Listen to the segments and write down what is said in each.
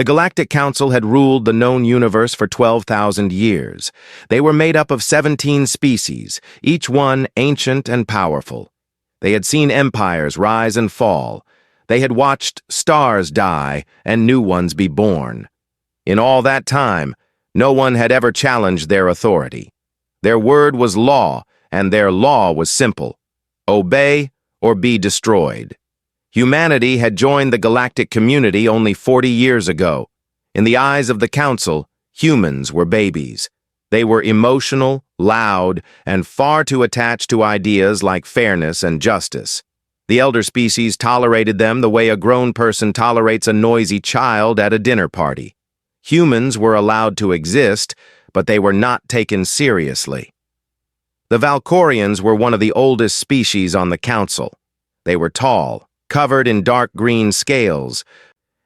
The Galactic Council had ruled the known universe for 12,000 years. They were made up of 17 species, each one ancient and powerful. They had seen empires rise and fall. They had watched stars die and new ones be born. In all that time, no one had ever challenged their authority. Their word was law, and their law was simple: obey or be destroyed. Humanity had joined the galactic community only 40 years ago. In the eyes of the Council, humans were babies. They were emotional, loud, and far too attached to ideas like fairness and justice. The elder species tolerated them the way a grown person tolerates a noisy child at a dinner party. Humans were allowed to exist, but they were not taken seriously. The Valkorians were one of the oldest species on the Council. They were tall, covered in dark green scales,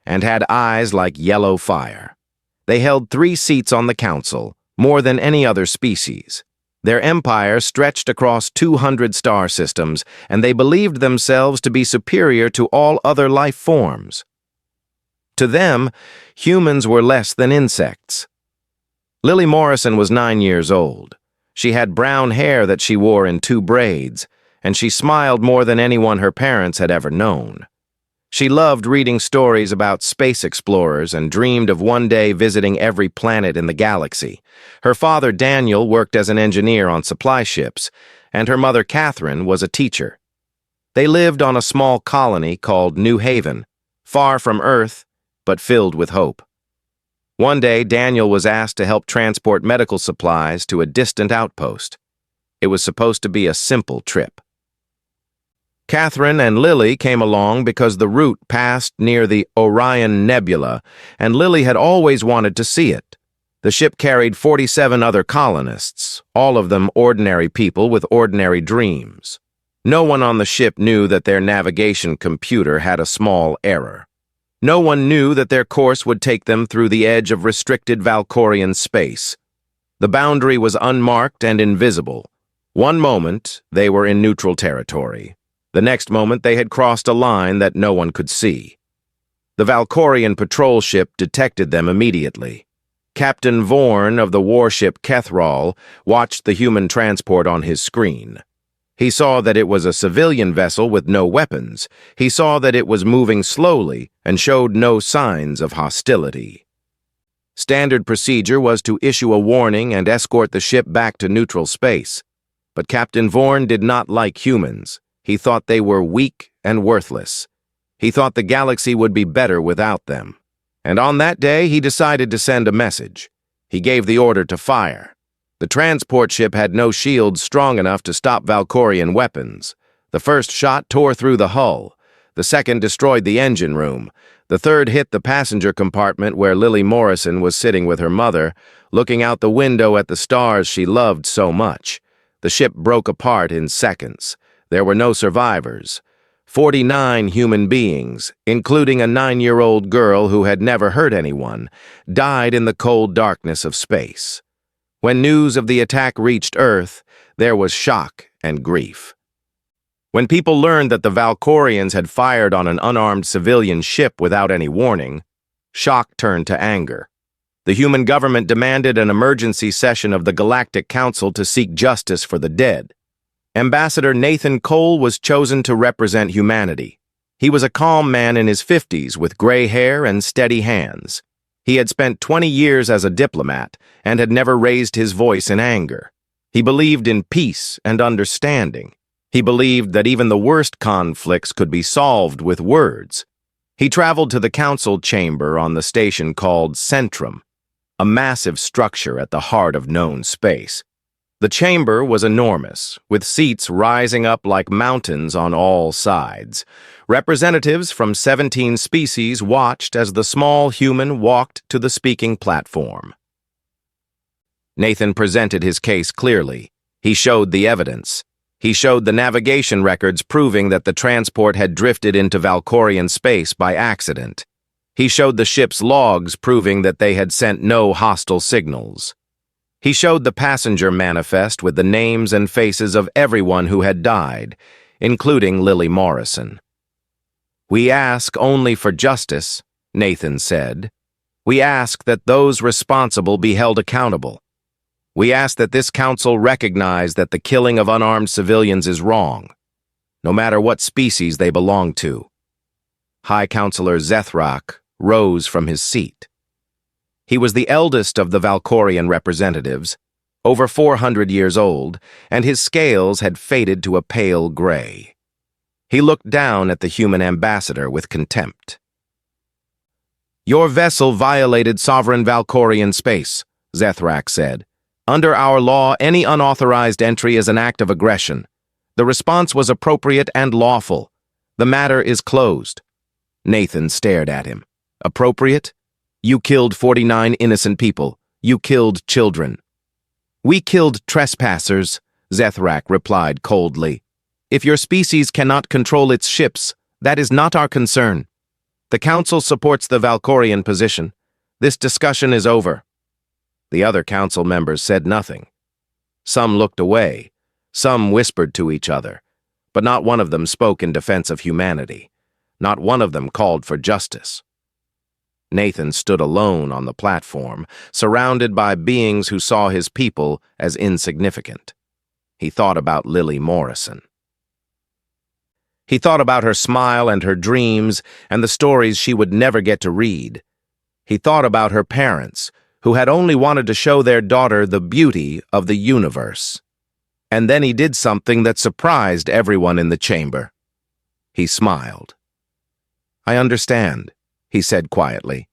and had eyes like yellow fire. They held 3 seats on the Council, more than any other species. Their empire stretched across 200 star systems, and they believed themselves to be superior to all other life forms. To them, humans were less than insects. Lily Morrison was 9 years old. She had brown hair that she wore in 2 braids, and she smiled more than anyone her parents had ever known. She loved reading stories about space explorers and dreamed of one day visiting every planet in the galaxy. Her father, Daniel, worked as an engineer on supply ships, and her mother, Catherine, was a teacher. They lived on a small colony called New Haven, far from Earth, but filled with hope. One day, Daniel was asked to help transport medical supplies to a distant outpost. It was supposed to be a simple trip. Catherine and Lily came along because the route passed near the Orion Nebula, and Lily had always wanted to see it. The ship carried 47 other colonists, all of them ordinary people with ordinary dreams. No one on the ship knew that their navigation computer had a small error. No one knew that their course would take them through the edge of restricted Valkorian space. The boundary was unmarked and invisible. One moment, they were in neutral territory. The next moment, they had crossed a line that no one could see. The Valkorian patrol ship detected them immediately. Captain Vorn of the warship Kethral watched the human transport on his screen. He saw that it was a civilian vessel with no weapons. He saw that it was moving slowly and showed no signs of hostility. Standard procedure was to issue a warning and escort the ship back to neutral space. But Captain Vorn did not like humans. He thought they were weak and worthless. He thought the galaxy would be better without them. And on that day, he decided to send a message. He gave the order to fire. The transport ship had no shields strong enough to stop Valkorian weapons. The first shot tore through the hull. The second destroyed the engine room. The third hit the passenger compartment where Lily Morrison was sitting with her mother, looking out the window at the stars she loved so much. The ship broke apart in seconds. There were no survivors. 49 human beings, including a 9-year-old girl who had never hurt anyone, died in the cold darkness of space. When news of the attack reached Earth, there was shock and grief. When people learned that the Valkorians had fired on an unarmed civilian ship without any warning, shock turned to anger. The human government demanded an emergency session of the Galactic Council to seek justice for the dead. Ambassador Nathan Cole was chosen to represent humanity. He was a calm man in his 50s with gray hair and steady hands. He had spent 20 years as a diplomat and had never raised his voice in anger. He believed in peace and understanding. He believed that even the worst conflicts could be solved with words. He traveled to the council chamber on the station called Centrum, a massive structure at the heart of known space. The chamber was enormous, with seats rising up like mountains on all sides. Representatives from 17 species watched as the small human walked to the speaking platform. Nathan presented his case clearly. He showed the evidence. He showed the navigation records proving that the transport had drifted into Valkorian space by accident. He showed the ship's logs proving that they had sent no hostile signals. He showed the passenger manifest with the names and faces of everyone who had died, including Lily Morrison. "We ask only for justice," Nathan said. We ask that those responsible be held accountable. We ask that this council recognize that the killing of unarmed civilians is wrong, no matter what species they belong to. High Counselor HFY rose from his seat. He was the eldest of the Valkorian representatives, over 400 years old, and his scales had faded to a pale gray. He looked down at the human ambassador with contempt. "Your vessel violated sovereign Valkorian space," HFY said. "Under our law, any unauthorized entry is an act of aggression. The response was appropriate and lawful. The matter is closed." Nathan stared at him. "Appropriate? You killed 49 innocent people. You killed children." "We killed trespassers," HFY replied coldly. "If your species cannot control its ships, that is not our concern. The Council supports the Valkorian position. This discussion is over." The other council members said nothing. Some looked away, some whispered to each other, but not one of them spoke in defense of humanity. Not one of them called for justice. Nathan stood alone on the platform, surrounded by beings who saw his people as insignificant. He thought about Lily Morrison. He thought about her smile and her dreams and the stories she would never get to read. He thought about her parents, who had only wanted to show their daughter the beauty of the universe. And then he did something that surprised everyone in the chamber. He smiled. "I understand," he said quietly.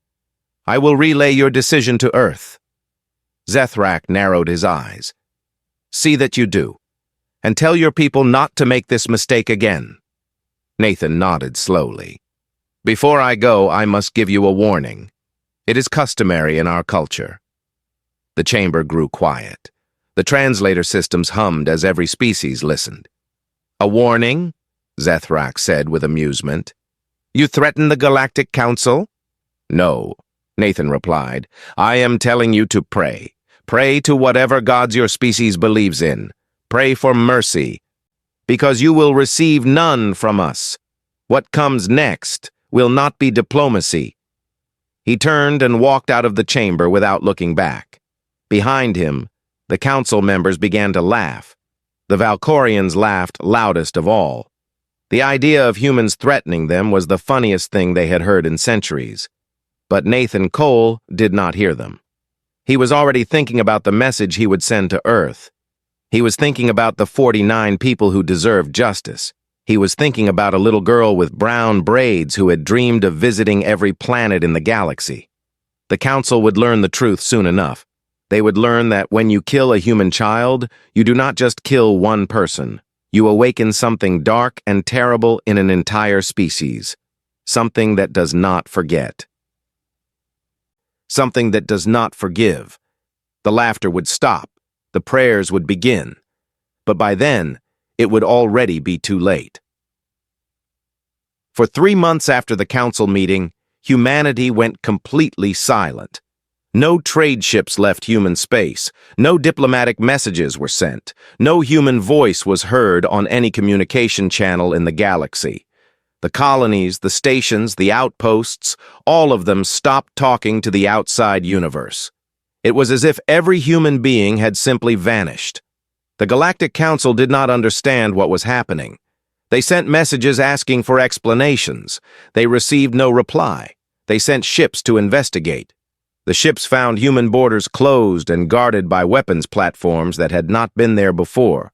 "I will relay your decision to Earth." HFY narrowed his eyes. "See that you do, and tell your people not to make this mistake again." Nathan nodded slowly. "Before I go, I must give you a warning. It is customary in our culture." The chamber grew quiet. The translator systems hummed as every species listened. "A warning?" HFY said with amusement. "You threaten the Galactic Council?" "No," Nathan replied. "I am telling you to pray. Pray to whatever gods your species believes in. Pray for mercy, because you will receive none from us. What comes next will not be diplomacy." He turned and walked out of the chamber without looking back. Behind him, the council members began to laugh. The Valkorians laughed loudest of all. The idea of humans threatening them was the funniest thing they had heard in centuries. But Nathan Cole did not hear them. He was already thinking about the message he would send to Earth. He was thinking about the 49 people who deserved justice. He was thinking about a little girl with brown braids who had dreamed of visiting every planet in the galaxy. The council would learn the truth soon enough. They would learn that when you kill a human child, you do not just kill one person. You awaken something dark and terrible in an entire species. Something that does not forget. Something that does not forgive. The laughter would stop. The prayers would begin. But by then, it would already be too late. For 3 months after the council meeting, humanity went completely silent. No trade ships left human space. No diplomatic messages were sent. No human voice was heard on any communication channel in the galaxy. The colonies, the stations, the outposts, all of them stopped talking to the outside universe. It was as if every human being had simply vanished. The Galactic Council did not understand what was happening. They sent messages asking for explanations. They received no reply. They sent ships to investigate. The ships found human borders closed and guarded by weapons platforms that had not been there before.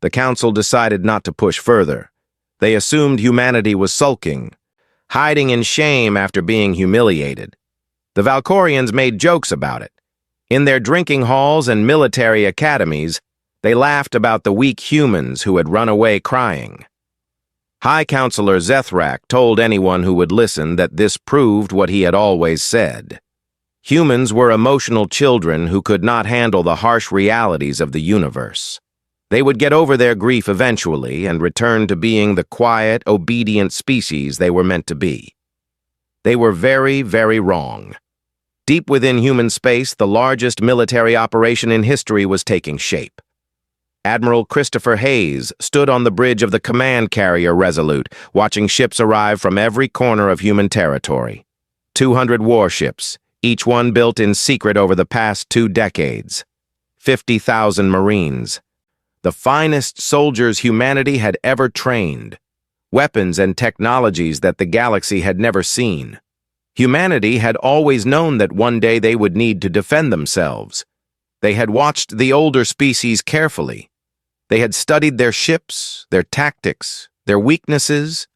The Council decided not to push further. They assumed humanity was sulking, hiding in shame after being humiliated. The Valkorians made jokes about it. In their drinking halls and military academies, they laughed about the weak humans who had run away crying. High Counselor HFY told anyone who would listen that this proved what he had always said. Humans were emotional children who could not handle the harsh realities of the universe. They would get over their grief eventually and return to being the quiet, obedient species they were meant to be. They were very, very wrong. Deep within human space, the largest military operation in history was taking shape. Admiral Christopher Hayes stood on the bridge of the command carrier Resolute, watching ships arrive from every corner of human territory. 200 warships, each one built in secret over the past 2 decades. 50,000 Marines, the finest soldiers humanity had ever trained, weapons and technologies that the galaxy had never seen. Humanity had always known that one day they would need to defend themselves. They had watched the older species carefully. They had studied their ships, their tactics, their weaknesses,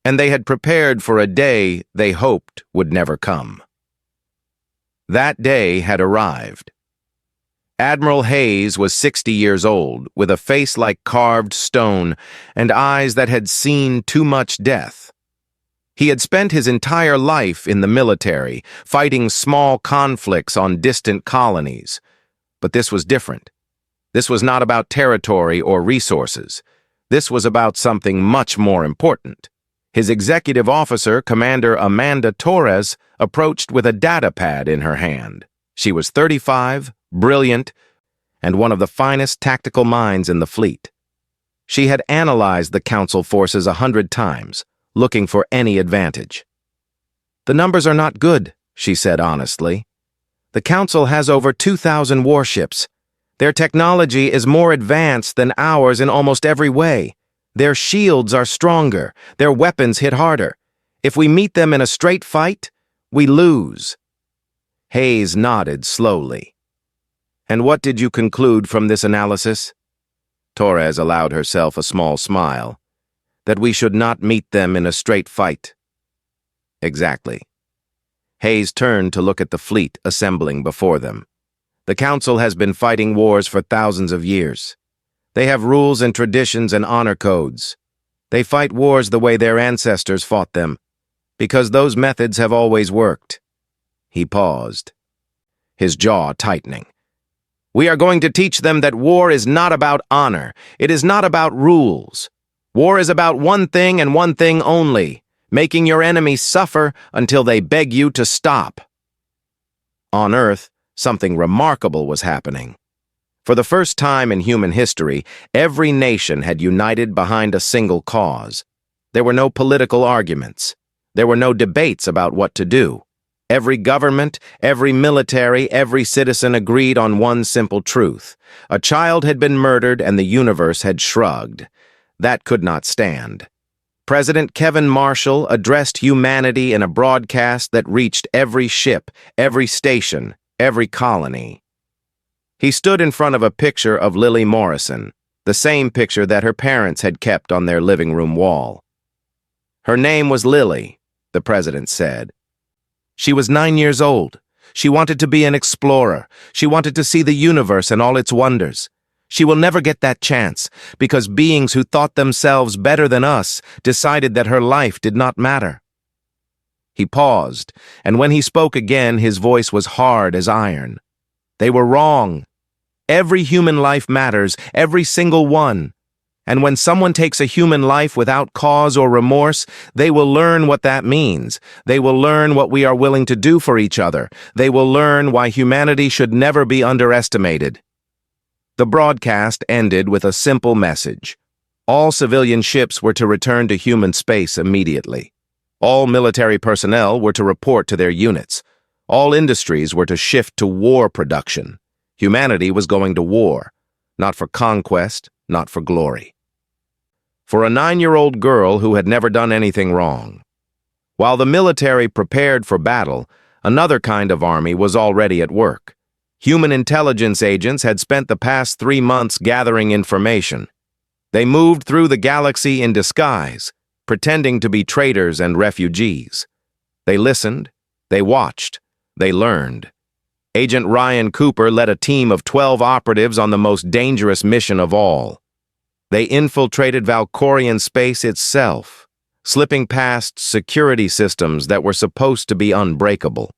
and they had prepared for a day they hoped would never come. That day had arrived. Admiral Hayes was 60 years old, with a face like carved stone and eyes that had seen too much death. He had spent his entire life in the military, fighting small conflicts on distant colonies. But this was different. This was not about territory or resources. This was about something much more important. His executive officer, Commander Amanda Torres, approached with a data pad in her hand. She was 35, brilliant, and one of the finest tactical minds in the fleet. She had analyzed the Council forces 100 times, looking for any advantage. "The numbers are not good," she said honestly. "The Council has over 2,000 warships. Their technology is more advanced than ours in almost every way. Their shields are stronger, their weapons hit harder. If we meet them in a straight fight, we lose." Hayes nodded slowly. "And what did you conclude from this analysis?" Torres allowed herself a small smile. "That we should not meet them in a straight fight." "Exactly." Hayes turned to look at the fleet assembling before them. "The Council has been fighting wars for thousands of years. They have rules and traditions and honor codes. They fight wars the way their ancestors fought them, because those methods have always worked." He paused, his jaw tightening. "We are going to teach them that war is not about honor. It is not about rules. War is about one thing and one thing only, making your enemies suffer until they beg you to stop." On Earth, something remarkable was happening. For the first time in human history, every nation had united behind a single cause. There were no political arguments. There were no debates about what to do. Every government, every military, every citizen agreed on one simple truth. A child had been murdered and the universe had shrugged. That could not stand. President Kevin Marshall addressed humanity in a broadcast that reached every ship, every station, every colony. He stood in front of a picture of Lily Morrison, the same picture that her parents had kept on their living room wall. "Her name was Lily," the president said. "She was 9 years old. She wanted to be an explorer. She wanted to see the universe and all its wonders. She will never get that chance, because beings who thought themselves better than us decided that her life did not matter." He paused, and when he spoke again, his voice was hard as iron. They were wrong. Every human life matters, every single one. And when someone takes a human life without cause or remorse, they will learn what that means. They will learn what we are willing to do for each other. They will learn why humanity should never be underestimated. The broadcast ended with a simple message. All civilian ships were to return to human space immediately. All military personnel were to report to their units. All industries were to shift to war production. Humanity was going to war, not for conquest, not for glory. For a 9-year-old girl who had never done anything wrong. While the military prepared for battle, another kind of army was already at work. Human intelligence agents had spent the past 3 months gathering information. They moved through the galaxy in disguise, pretending to be traitors and refugees. They listened, they watched, they learned. Agent Ryan Cooper led a team of 12 operatives on the most dangerous mission of all. They infiltrated Valkorian space itself, slipping past security systems that were supposed to be unbreakable.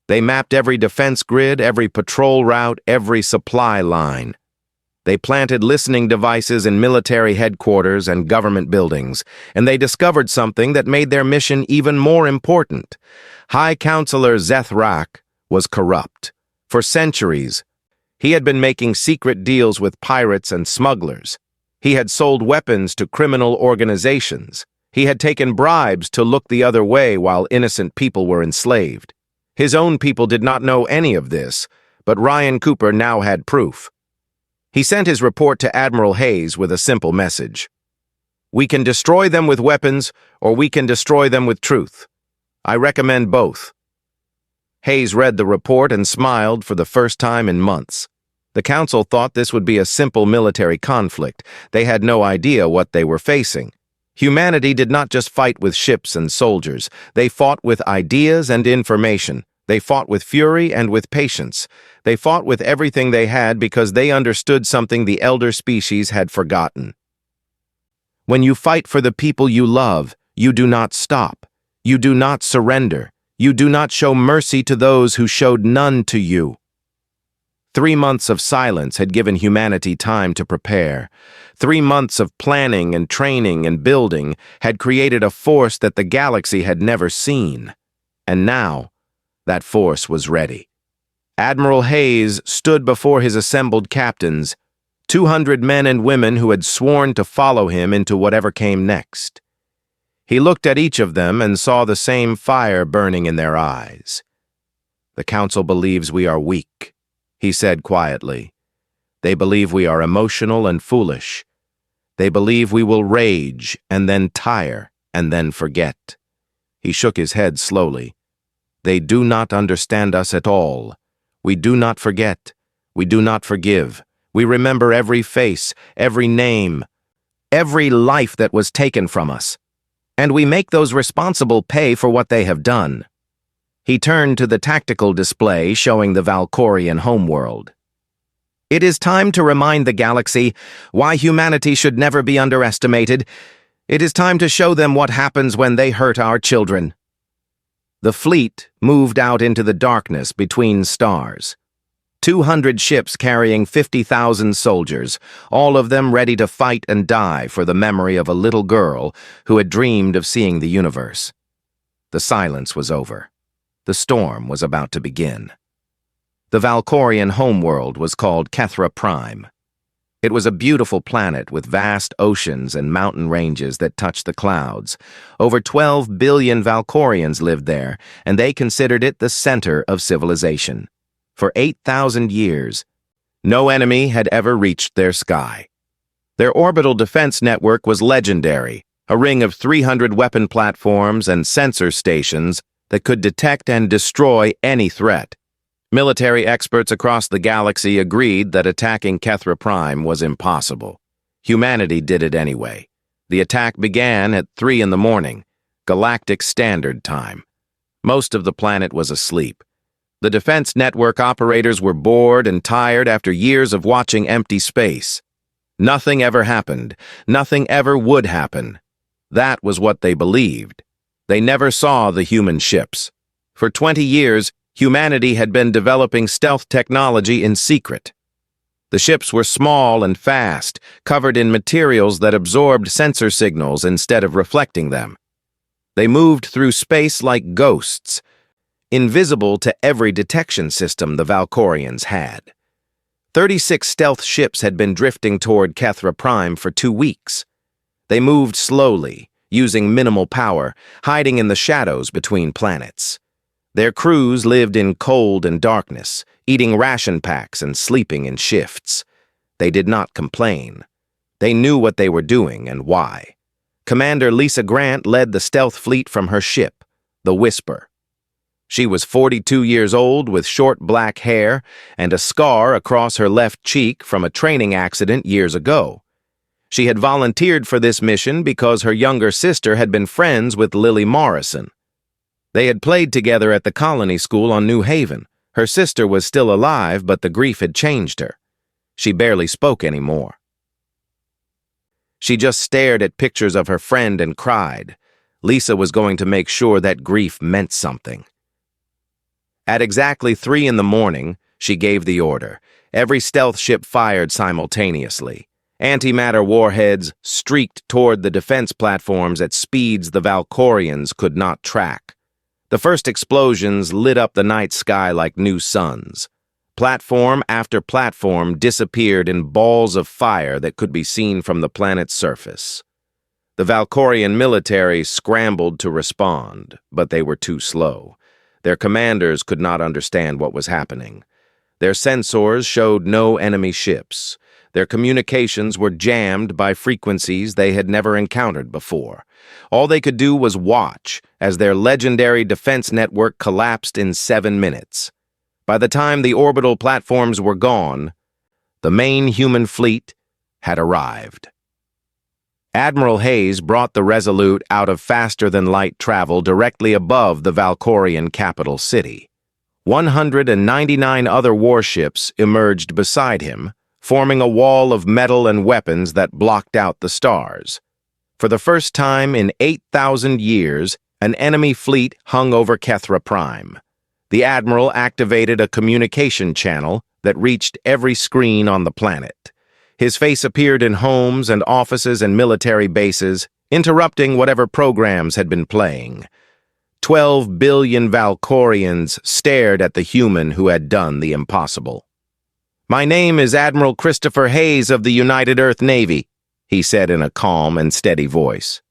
They mapped every defense grid, every patrol route, every supply line. They planted listening devices in military headquarters and government buildings, and they discovered something that made their mission even more important. High Counselor Zethrak was corrupt. For centuries, he had been making secret deals with pirates and smugglers. He had sold weapons to criminal organizations. He had taken bribes to look the other way while innocent people were enslaved. His own people did not know any of this, but Ryan Cooper now had proof. He sent his report to Admiral Hayes with a simple message. "We can destroy them with weapons, or we can destroy them with truth. I recommend both." Hayes read the report and smiled for the first time in months. The Council thought this would be a simple military conflict. They had no idea what they were facing. Humanity did not just fight with ships and soldiers. They fought with ideas and information. They fought with fury and with patience. They fought with everything they had because they understood something the elder species had forgotten. When you fight for the people you love, you do not stop. You do not surrender. You do not show mercy to those who showed none to you. 3 months of silence had given humanity time to prepare. 3 months of planning and training and building had created a force that the galaxy had never seen. And now, that force was ready. Admiral Hayes stood before his assembled captains, 200 men and women who had sworn to follow him into whatever came next. He looked at each of them and saw the same fire burning in their eyes. "The Council believes we are weak," he said quietly. "They believe we are emotional and foolish. They believe we will rage and then tire and then forget." He shook his head slowly. "They do not understand us at all. We do not forget. We do not forgive. We remember every face, every name, every life that was taken from us. And we make those responsible pay for what they have done." He turned to the tactical display showing the Valkorian homeworld. "It is time to remind the galaxy why humanity should never be underestimated. It is time to show them what happens when they hurt our children." The fleet moved out into the darkness between stars. 200 ships carrying 50,000 soldiers, all of them ready to fight and die for the memory of a little girl who had dreamed of seeing the universe. The silence was over. The storm was about to begin. The Valkorian homeworld was called Kethra Prime. It was a beautiful planet with vast oceans and mountain ranges that touched the clouds. Over 12 billion Valkorians lived there, and they considered it the center of civilization. For 8,000 years, no enemy had ever reached their sky. Their orbital defense network was legendary, a ring of 300 weapon platforms and sensor stations that could detect and destroy any threat. Military experts across the galaxy agreed that attacking Kethra Prime was impossible. Humanity did it anyway. The attack began at 3 in the morning, Galactic Standard Time. Most of the planet was asleep. The defense network operators were bored and tired after years of watching empty space. Nothing ever happened. Nothing ever would happen. That was what they believed. They never saw the human ships. For 20 years, humanity had been developing stealth technology in secret. The ships were small and fast, covered in materials that absorbed sensor signals instead of reflecting them. They moved through space like ghosts, invisible to every detection system the Valkorians had. 36 stealth ships had been drifting toward Kethra Prime for 2 weeks. They moved slowly, using minimal power, hiding in the shadows between planets. Their crews lived in cold and darkness, eating ration packs and sleeping in shifts. They did not complain. They knew what they were doing and why. Commander Lisa Grant led the stealth fleet from her ship, the Whisper. She was 42 years old with short black hair and a scar across her left cheek from a training accident years ago. She had volunteered for this mission because her younger sister had been friends with Lily Morrison. They had played together at the colony school on New Haven. Her sister was still alive, but the grief had changed her. She barely spoke anymore. She just stared at pictures of her friend and cried. Lisa was going to make sure that grief meant something. At exactly 3 in the morning, she gave the order. Every stealth ship fired simultaneously. Antimatter warheads streaked toward the defense platforms at speeds the Valkorians could not track. The first explosions lit up the night sky like new suns. Platform after platform disappeared in balls of fire that could be seen from the planet's surface. The Valkorian military scrambled to respond, but they were too slow. Their commanders could not understand what was happening. Their sensors showed no enemy ships. Their communications were jammed by frequencies they had never encountered before. All they could do was watch as their legendary defense network collapsed in 7 minutes. By the time the orbital platforms were gone, the main human fleet had arrived. Admiral Hayes brought the Resolute out of faster-than-light travel directly above the Valkorian capital city. 199 other warships emerged beside him, forming a wall of metal and weapons that blocked out the stars. For the first time in 8,000 years, an enemy fleet hung over Kethra Prime. The Admiral activated a communication channel that reached every screen on the planet. His face appeared in homes and offices and military bases, interrupting whatever programs had been playing. 12 billion Valkorians stared at the human who had done the impossible. "My name is Admiral Christopher Hayes of the United Earth Navy," he said in a calm and steady voice.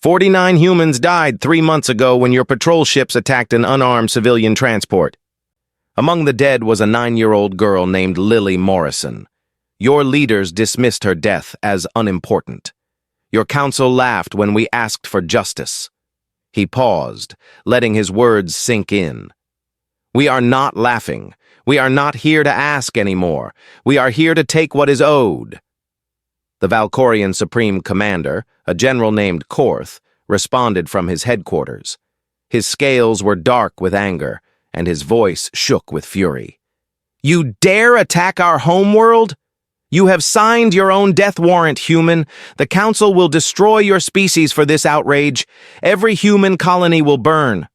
49 humans died 3 months ago when your patrol ships attacked an unarmed civilian transport. Among the dead was a 9-year-old girl named Lily Morrison. Your leaders dismissed her death as unimportant. Your council laughed when we asked for justice. He paused, letting his words sink in. We are not laughing. We are not here to ask anymore. We are here to take what is owed. The Valkorian Supreme Commander, a general named Korth, responded from his headquarters. His scales were dark with anger, and his voice shook with fury. You dare attack our homeworld? You have signed your own death warrant, human. The Council will destroy your species for this outrage. Every human colony will burn.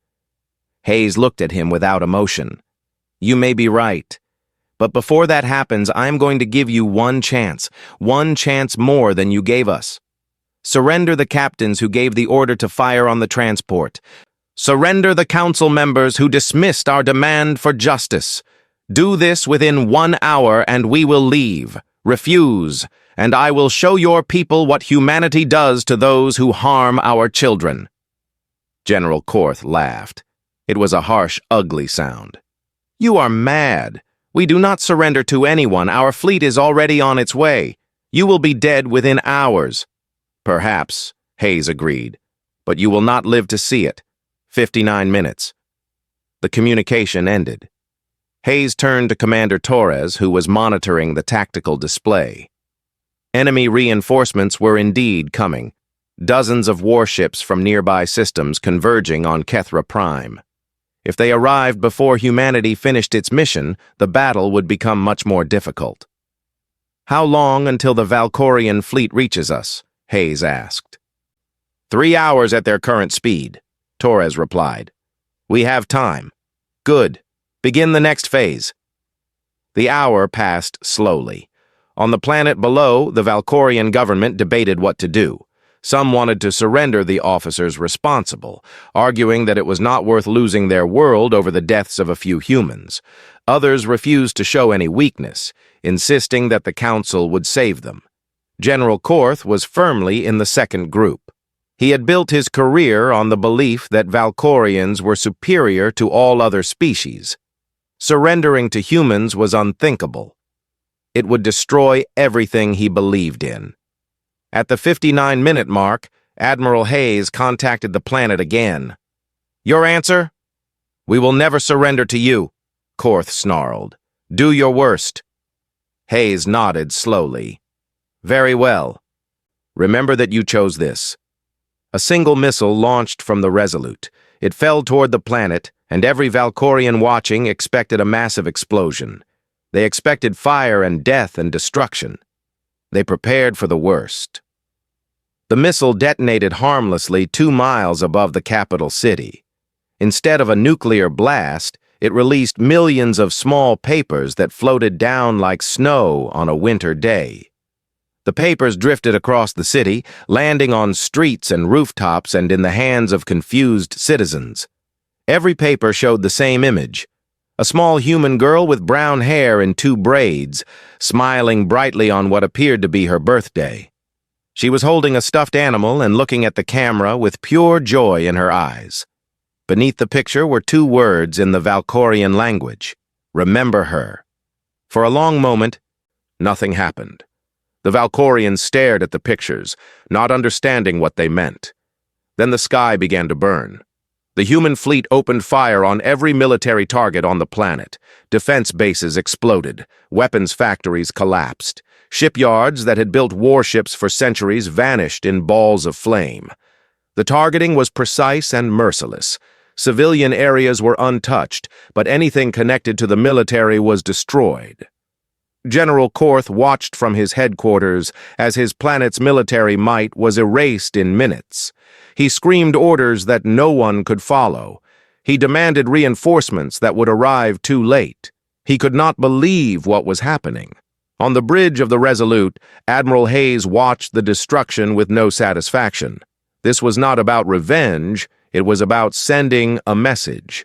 Hayes looked at him without emotion. You may be right. But before that happens, I am going to give you one chance more than you gave us. Surrender the captains who gave the order to fire on the transport. Surrender the council members who dismissed our demand for justice. Do this within 1 hour and we will leave. Refuse, and I will show your people what humanity does to those who harm our children. General Korth laughed. It was a harsh, ugly sound. You are mad. We do not surrender to anyone. Our fleet is already on its way. You will be dead within hours. Perhaps, Hayes agreed, but you will not live to see it. 59 minutes. The communication ended. Hayes turned to Commander Torres, who was monitoring the tactical display. Enemy reinforcements were indeed coming. Dozens of warships from nearby systems converging on Kethra Prime. If they arrived before humanity finished its mission, the battle would become much more difficult. How long until the Valkorian fleet reaches us? Hayes asked. 3 hours at their current speed, Torres replied. We have time. Good. Begin the next phase. The hour passed slowly. On the planet below, the Valkorian government debated what to do. Some wanted to surrender the officers responsible, arguing that it was not worth losing their world over the deaths of a few humans. Others refused to show any weakness, insisting that the council would save them. General Korth was firmly in the second group. He had built his career on the belief that Valkorians were superior to all other species. Surrendering to humans was unthinkable. It would destroy everything he believed in. At the 59-minute mark, Admiral Hayes contacted the planet again. Your answer? We will never surrender to you, Korth snarled. Do your worst. Hayes nodded slowly. Very well. Remember that you chose this. A single missile launched from the Resolute. It fell toward the planet, and every Valkorian watching expected a massive explosion. They expected fire and death and destruction. They prepared for the worst. The missile detonated harmlessly 2 miles above the capital city. Instead of a nuclear blast, it released millions of small papers that floated down like snow on a winter day. The papers drifted across the city, landing on streets and rooftops and in the hands of confused citizens. Every paper showed the same image. A small human girl with brown hair in 2 braids, smiling brightly on what appeared to be her birthday. She was holding a stuffed animal and looking at the camera with pure joy in her eyes. Beneath the picture were two words in the Valkorian language: "Remember her." For a long moment, nothing happened. The Valkorians stared at the pictures, not understanding what they meant. Then the sky began to burn. The human fleet opened fire on every military target on the planet. Defense bases exploded. Weapons factories collapsed. Shipyards that had built warships for centuries vanished in balls of flame. The targeting was precise and merciless. Civilian areas were untouched, but anything connected to the military was destroyed. General Korth watched from his headquarters as his planet's military might was erased in minutes. He screamed orders that no one could follow. He demanded reinforcements that would arrive too late. He could not believe what was happening. On the bridge of the Resolute, Admiral Hayes watched the destruction with no satisfaction. This was not about revenge, it was about sending a message.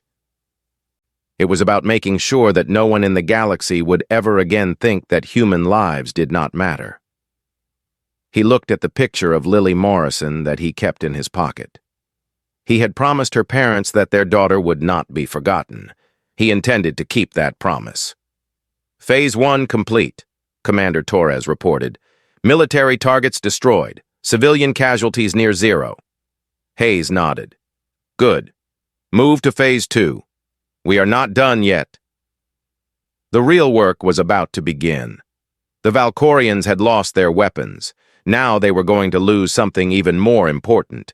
It was about making sure that no one in the galaxy would ever again think that human lives did not matter. He looked at the picture of Lily Morrison that he kept in his pocket. He had promised her parents that their daughter would not be forgotten. He intended to keep that promise. Phase 1 complete, Commander Torres reported. Military targets destroyed. Civilian casualties near zero. Hayes nodded. Good. Move to Phase 2. We are not done yet. The real work was about to begin. The Valkorians had lost their weapons. Now they were going to lose something even more important: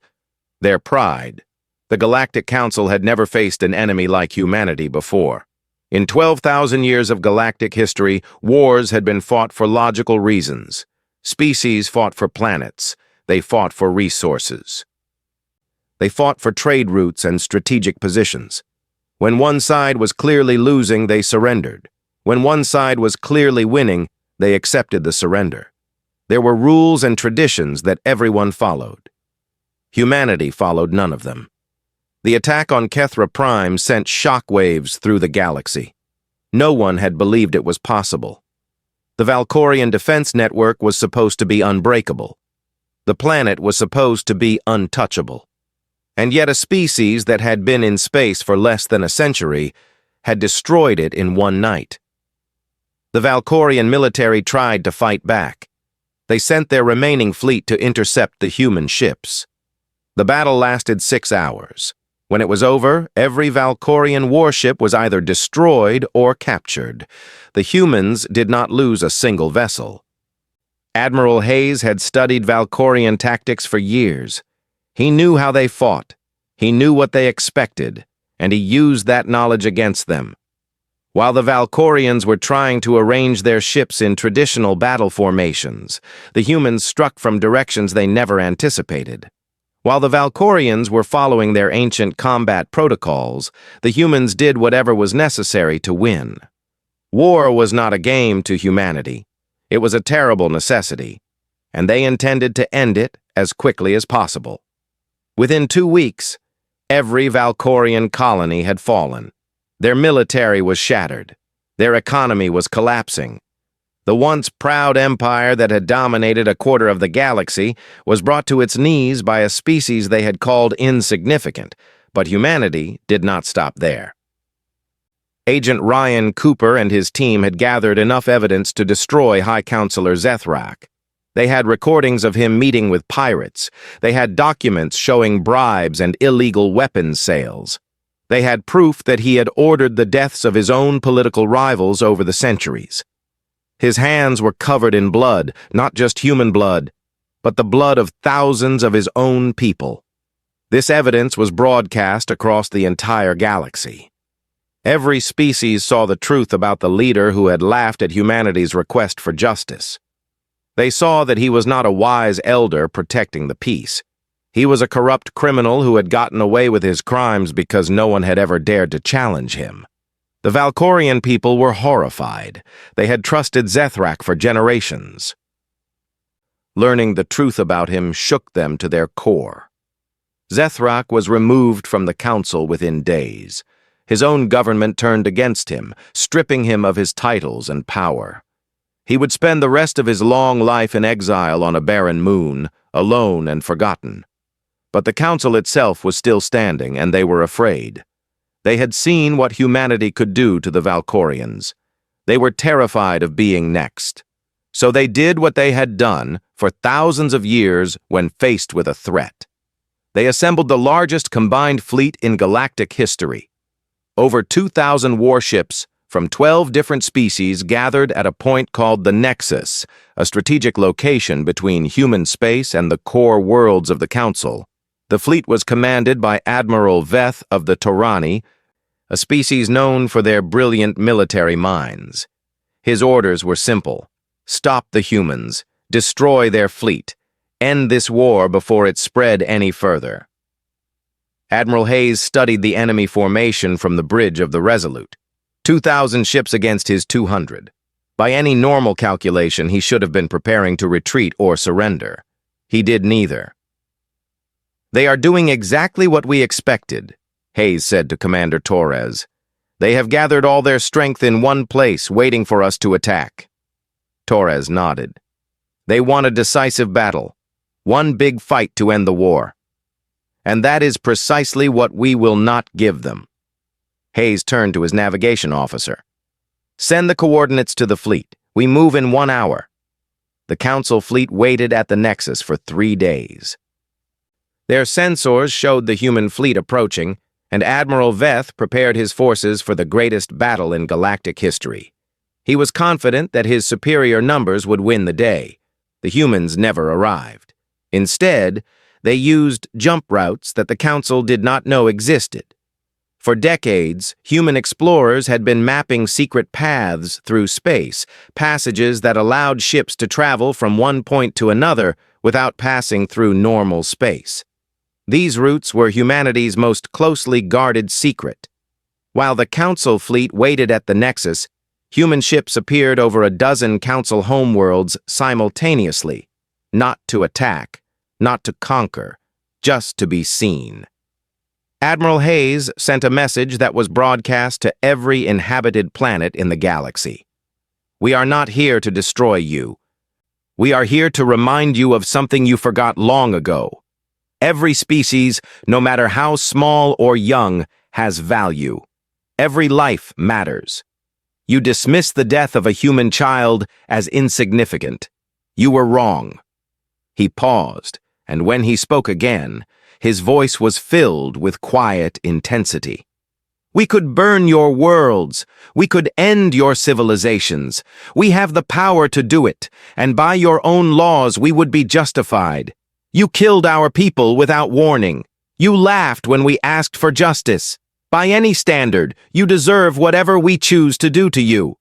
their pride. The Galactic Council had never faced an enemy like humanity before. In 12,000 years of galactic history, wars had been fought for logical reasons. Species fought for planets. They fought for resources. They fought for trade routes and strategic positions. When one side was clearly losing, they surrendered. When one side was clearly winning, they accepted the surrender. There were rules and traditions that everyone followed. Humanity followed none of them. The attack on Kethra Prime sent shockwaves through the galaxy. No one had believed it was possible. The Valkorian defense network was supposed to be unbreakable. The planet was supposed to be untouchable. And yet a species that had been in space for less than a century had destroyed it in one night. The Valkorian military tried to fight back. They sent their remaining fleet to intercept the human ships. The battle lasted 6 hours. When it was over, every Valkorian warship was either destroyed or captured. The humans did not lose a single vessel. Admiral Hayes had studied Valkorian tactics for years. He knew how they fought, he knew what they expected, and he used that knowledge against them. While the Valkorians were trying to arrange their ships in traditional battle formations, the humans struck from directions they never anticipated. While the Valkorians were following their ancient combat protocols, the humans did whatever was necessary to win. War was not a game to humanity. It was a terrible necessity, and they intended to end it as quickly as possible. Within 2 weeks, every Valkorian colony had fallen. Their military was shattered. Their economy was collapsing. The once proud empire that had dominated a quarter of the galaxy was brought to its knees by a species they had called insignificant, but humanity did not stop there. Agent Ryan Cooper and his team had gathered enough evidence to destroy High Counselor Zethrak. They had recordings of him meeting with pirates. They had documents showing bribes and illegal weapons sales. They had proof that he had ordered the deaths of his own political rivals over the centuries. His hands were covered in blood, not just human blood, but the blood of thousands of his own people. This evidence was broadcast across the entire galaxy. Every species saw the truth about the leader who had laughed at humanity's request for justice. They saw that he was not a wise elder protecting the peace. He was a corrupt criminal who had gotten away with his crimes because no one had ever dared to challenge him. The Valkorian people were horrified. They had trusted Zethrak for generations. Learning the truth about him shook them to their core. Zethrak was removed from the council within days. His own government turned against him, stripping him of his titles and power. He would spend the rest of his long life in exile on a barren moon, alone and forgotten. But the council itself was still standing, and they were afraid. They had seen what humanity could do to the Valkorians. They were terrified of being next. So they did what they had done for thousands of years when faced with a threat. They assembled the largest combined fleet in galactic history. Over 2,000 warships from 12 different species gathered at a point called the Nexus, a strategic location between human space and the core worlds of the Council. The fleet was commanded by Admiral Veth of the Torani, a species known for their brilliant military minds. His orders were simple: stop the humans, destroy their fleet, end this war before it spread any further. Admiral Hayes studied the enemy formation from the bridge of the Resolute. 2,000 ships against his 200. By any normal calculation, he should have been preparing to retreat or surrender. He did neither. "They are doing exactly what we expected," Hayes said to Commander Torres. "They have gathered all their strength in one place, waiting for us to attack." Torres nodded. "They want a decisive battle, one big fight to end the war. And that is precisely what we will not give them." Hayes turned to his navigation officer. "Send the coordinates to the fleet. We move in 1 hour." The Council fleet waited at the Nexus for 3 days. Their sensors showed the human fleet approaching, and Admiral Veth prepared his forces for the greatest battle in galactic history. He was confident that his superior numbers would win the day. The humans never arrived. Instead, they used jump routes that the Council did not know existed. For decades, human explorers had been mapping secret paths through space, passages that allowed ships to travel from one point to another without passing through normal space. These routes were humanity's most closely guarded secret. While the Council fleet waited at the Nexus, human ships appeared over a dozen Council homeworlds simultaneously, not to attack, not to conquer, just to be seen. Admiral Hayes sent a message that was broadcast to every inhabited planet in the galaxy. "We are not here to destroy you. We are here to remind you of something you forgot long ago. Every species, no matter how small or young, has value. Every life matters. You dismiss the death of a human child as insignificant. You were wrong." He paused, and when he spoke again, his voice was filled with quiet intensity. "We could burn your worlds. We could end your civilizations. We have the power to do it, and by your own laws we would be justified. You killed our people without warning. You laughed when we asked for justice. By any standard, you deserve whatever we choose to do to you.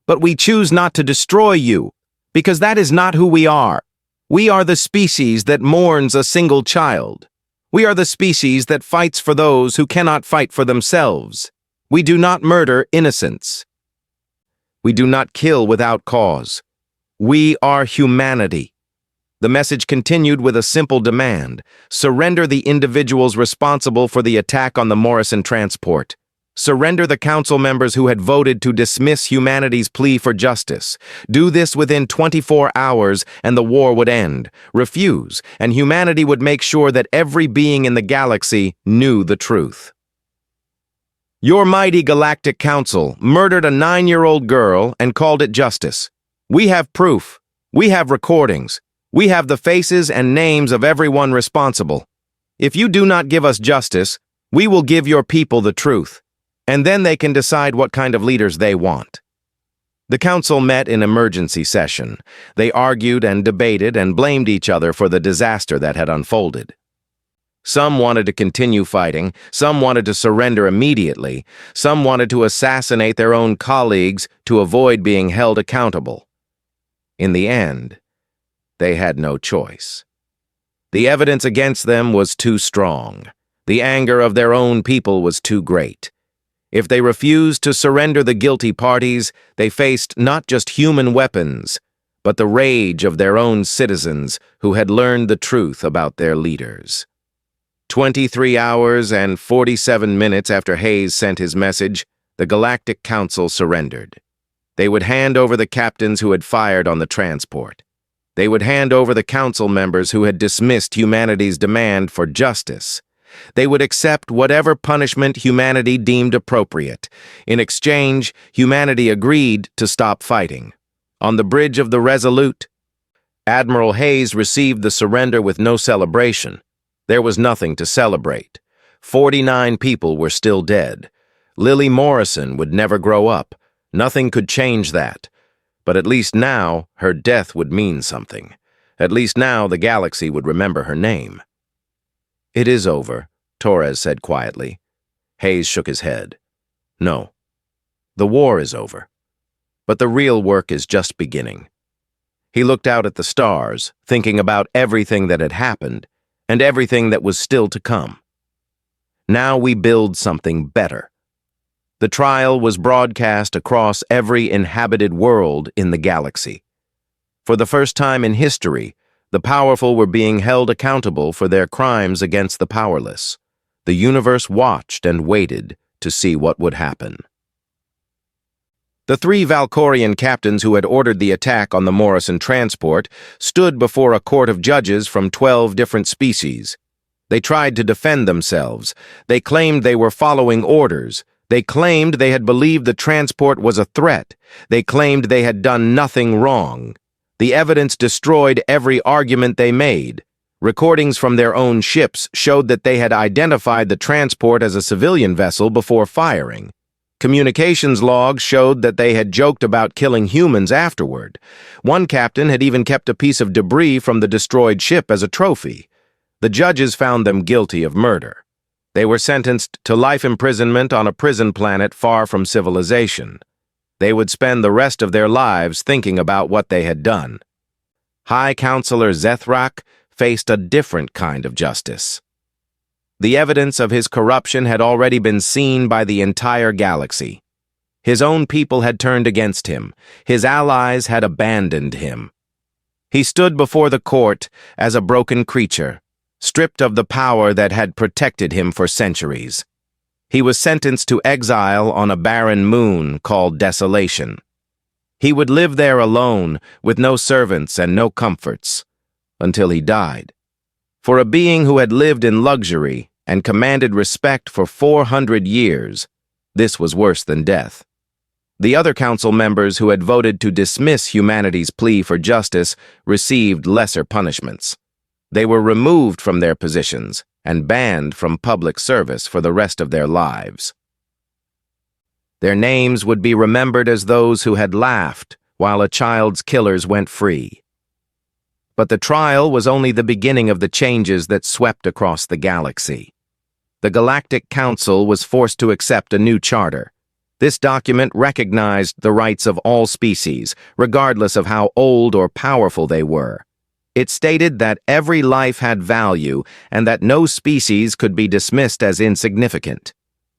But we choose not to destroy you, because that is not who we are. We are the species that mourns a single child. We are the species that fights for those who cannot fight for themselves. We do not murder innocents. We do not kill without cause. We are humanity." The message continued with a simple demand: surrender the individuals responsible for the attack on the Morrison transport. Surrender the Council members who had voted to dismiss humanity's plea for justice. Do this within 24 hours and the war would end. Refuse, and humanity would make sure that every being in the galaxy knew the truth. "Your mighty Galactic Council murdered a 9-year-old girl and called it justice. We have proof. We have recordings. We have the faces and names of everyone responsible. If you do not give us justice, we will give your people the truth. And then they can decide what kind of leaders they want." The Council met in emergency session. They argued and debated and blamed each other for the disaster that had unfolded. Some wanted to continue fighting, some wanted to surrender immediately, some wanted to assassinate their own colleagues to avoid being held accountable. In the end, they had no choice. The evidence against them was too strong. The anger of their own people was too great. If they refused to surrender the guilty parties, they faced not just human weapons, but the rage of their own citizens who had learned the truth about their leaders. 23 hours and 47 minutes after Hayes sent his message, the Galactic Council surrendered. They would hand over the captains who had fired on the transport. They would hand over the council members who had dismissed humanity's demand for justice. They would accept whatever punishment humanity deemed appropriate. In exchange, humanity agreed to stop fighting. On the bridge of the Resolute, Admiral Hayes received the surrender with no celebration. There was nothing to celebrate. 49 people were still dead. Lily Morrison would never grow up. Nothing could change that. But at least now, her death would mean something. At least now, the galaxy would remember her name. "It is over," Torres said quietly. Hayes shook his head. "No. The war is over. But the real work is just beginning." He looked out at the stars, thinking about everything that had happened and everything that was still to come. Now we build something better. The trial was broadcast across every inhabited world in the galaxy. For the first time in history, the powerful were being held accountable for their crimes against the powerless. The universe watched and waited to see what would happen. The 3 Valkorian captains who had ordered the attack on the Morrison transport stood before a court of judges from 12 different species. They tried to defend themselves. They claimed they were following orders. They claimed they had believed the transport was a threat. They claimed they had done nothing wrong. The evidence destroyed every argument they made. Recordings from their own ships showed that they had identified the transport as a civilian vessel before firing. Communications logs showed that they had joked about killing humans afterward. One captain had even kept a piece of debris from the destroyed ship as a trophy. The judges found them guilty of murder. They were sentenced to life imprisonment on a prison planet far from civilization. They would spend the rest of their lives thinking about what they had done. High Counselor Zethrak faced a different kind of justice. The evidence of his corruption had already been seen by the entire galaxy. His own people had turned against him. His allies had abandoned him. He stood before the court as a broken creature, stripped of the power that had protected him for centuries. He was sentenced to exile on a barren moon called Desolation. He would live there alone, with no servants and no comforts, until he died. For a being who had lived in luxury and commanded respect for 400 years, this was worse than death. The other council members who had voted to dismiss humanity's plea for justice received lesser punishments. They were removed from their positions and banned from public service for the rest of their lives. Their names would be remembered as those who had laughed while a child's killers went free. But the trial was only the beginning of the changes that swept across the galaxy. The Galactic Council was forced to accept a new charter. This document recognized the rights of all species, regardless of how old or powerful they were. It stated that every life had value and that no species could be dismissed as insignificant.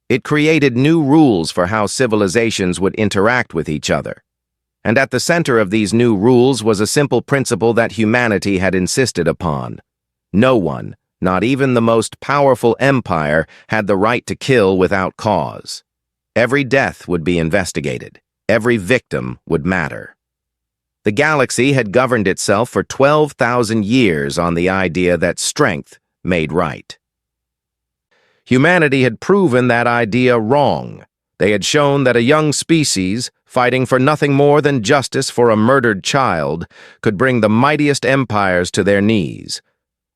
It created new rules for how civilizations would interact with each other. And at the center of these new rules was a simple principle that humanity had insisted upon. No one, not even the most powerful empire, had the right to kill without cause. Every death would be investigated. Every victim would matter. The galaxy had governed itself for 12,000 years on the idea that strength made right. Humanity had proven that idea wrong. They had shown that a young species, fighting for nothing more than justice for a murdered child, could bring the mightiest empires to their knees.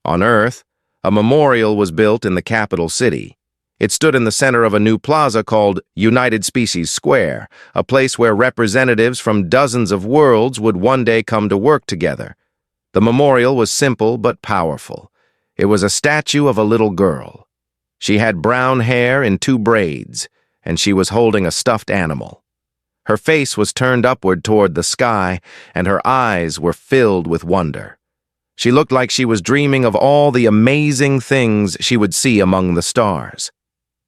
On Earth, a memorial was built in the capital city. It stood in the center of a new plaza called United Species Square, a place where representatives from dozens of worlds would one day come to work together. The memorial was simple but powerful. It was a statue of a little girl. She had brown hair in 2 braids, and she was holding a stuffed animal. Her face was turned upward toward the sky, and her eyes were filled with wonder. She looked like she was dreaming of all the amazing things she would see among the stars.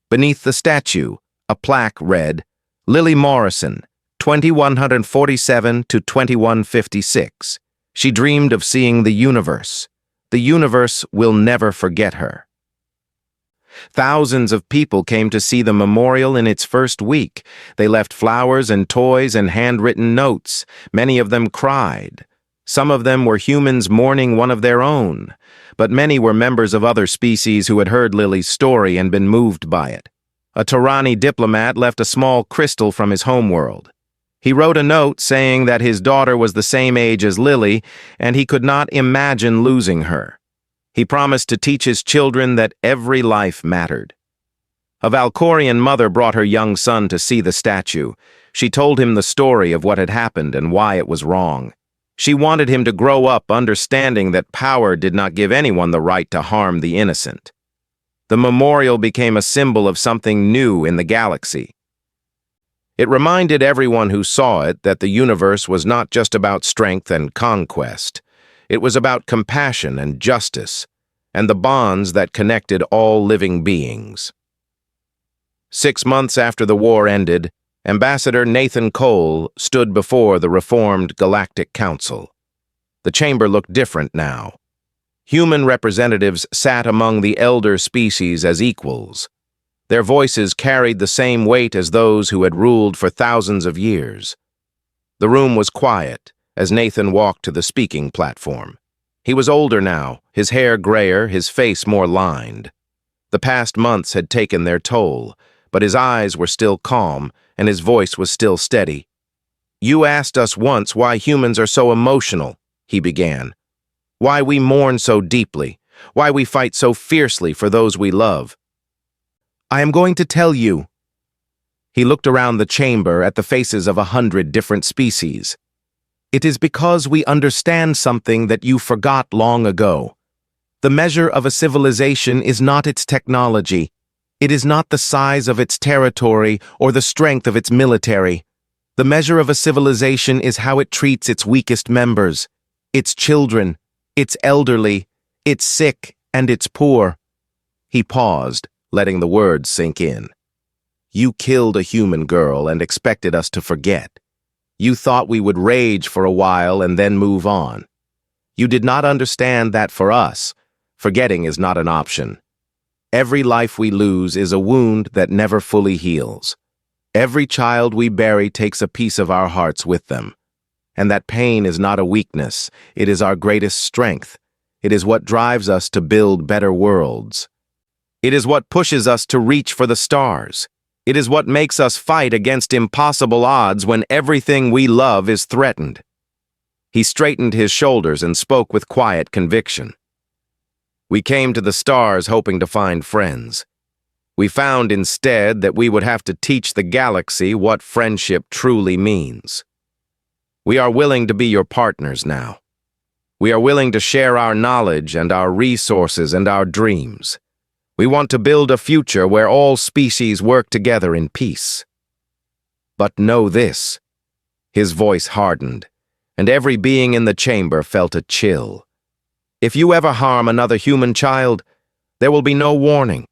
Beneath the statue, a plaque read, Lily Morrison, 2147 to 2156. She dreamed of seeing the universe. The universe will never forget her. Thousands of people came to see the memorial in its first week. They left flowers and toys and handwritten notes. Many of them cried. Some of them were humans mourning one of their own, but many were members of other species who had heard Lily's story and been moved by it. A Torani diplomat left a small crystal from his homeworld. He wrote a note saying that his daughter was the same age as Lily, and he could not imagine losing her. He promised to teach his children that every life mattered. A Valkorian mother brought her young son to see the statue. She told him the story of what had happened and why it was wrong. She wanted him to grow up understanding that power did not give anyone the right to harm the innocent. The memorial became a symbol of something new in the galaxy. It reminded everyone who saw it that the universe was not just about strength and conquest. It was about compassion and justice, and the bonds that connected all living beings. 6 months after the war ended, Ambassador Nathan Cole stood before the reformed Galactic Council. The chamber looked different now. Human representatives sat among the elder species as equals. Their voices carried the same weight as those who had ruled for thousands of years. The room was quiet as Nathan walked to the speaking platform. He was older now, his hair grayer, his face more lined. The past months had taken their toll, but his eyes were still calm and his voice was still steady. "You asked us once why humans are so emotional," he began. "Why we mourn so deeply, why we fight so fiercely for those we love. I am going to tell you." He looked around the chamber at the faces of 100 different species. "It is because we understand something that you forgot long ago. The measure of a civilization is not its technology. It is not the size of its territory or the strength of its military. The measure of a civilization is how it treats its weakest members, its children, its elderly, its sick, and its poor." He paused, letting the words sink in. "You killed a human girl and expected us to forget. You thought we would rage for a while and then move on. You did not understand that for us, forgetting is not an option. Every life we lose is a wound that never fully heals. Every child we bury takes a piece of our hearts with them. And that pain is not a weakness, it is our greatest strength. It is what drives us to build better worlds. It is what pushes us to reach for the stars. It is what makes us fight against impossible odds when everything we love is threatened." He straightened his shoulders and spoke with quiet conviction. "We came to the stars hoping to find friends. We found instead that we would have to teach the galaxy what friendship truly means. We are willing to be your partners now. We are willing to share our knowledge and our resources and our dreams. We want to build a future where all species work together in peace. But know this." His voice hardened, and every being in the chamber felt a chill. "If you ever harm another human child, there will be no warning.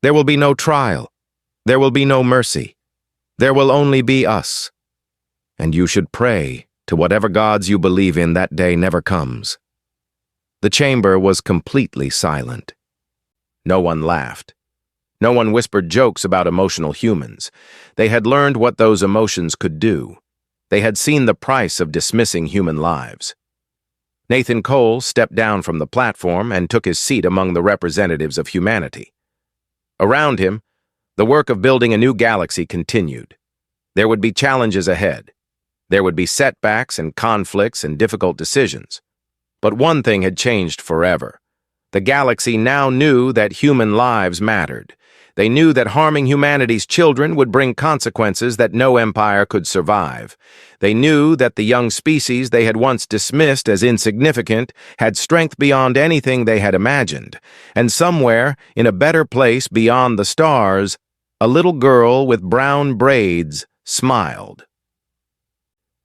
There will be no trial. There will be no mercy. There will only be us. And you should pray to whatever gods you believe in that day never comes." The chamber was completely silent. No one laughed. No one whispered jokes about emotional humans. They had learned what those emotions could do. They had seen the price of dismissing human lives. Nathan Cole stepped down from the platform and took his seat among the representatives of humanity. Around him, the work of building a new galaxy continued. There would be challenges ahead. There would be setbacks and conflicts and difficult decisions. But one thing had changed forever. The galaxy now knew that human lives mattered. They knew that harming humanity's children would bring consequences that no empire could survive. They knew that the young species they had once dismissed as insignificant had strength beyond anything they had imagined. And somewhere, in a better place beyond the stars, a little girl with brown braids smiled.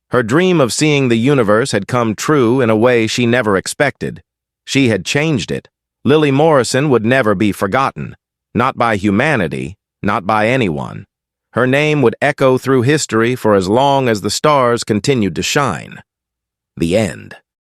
Her dream of seeing the universe had come true in a way she never expected. She had changed it. Lily Morrison would never be forgotten. Not by humanity, not by anyone. Her name would echo through history for as long as the stars continued to shine. The end.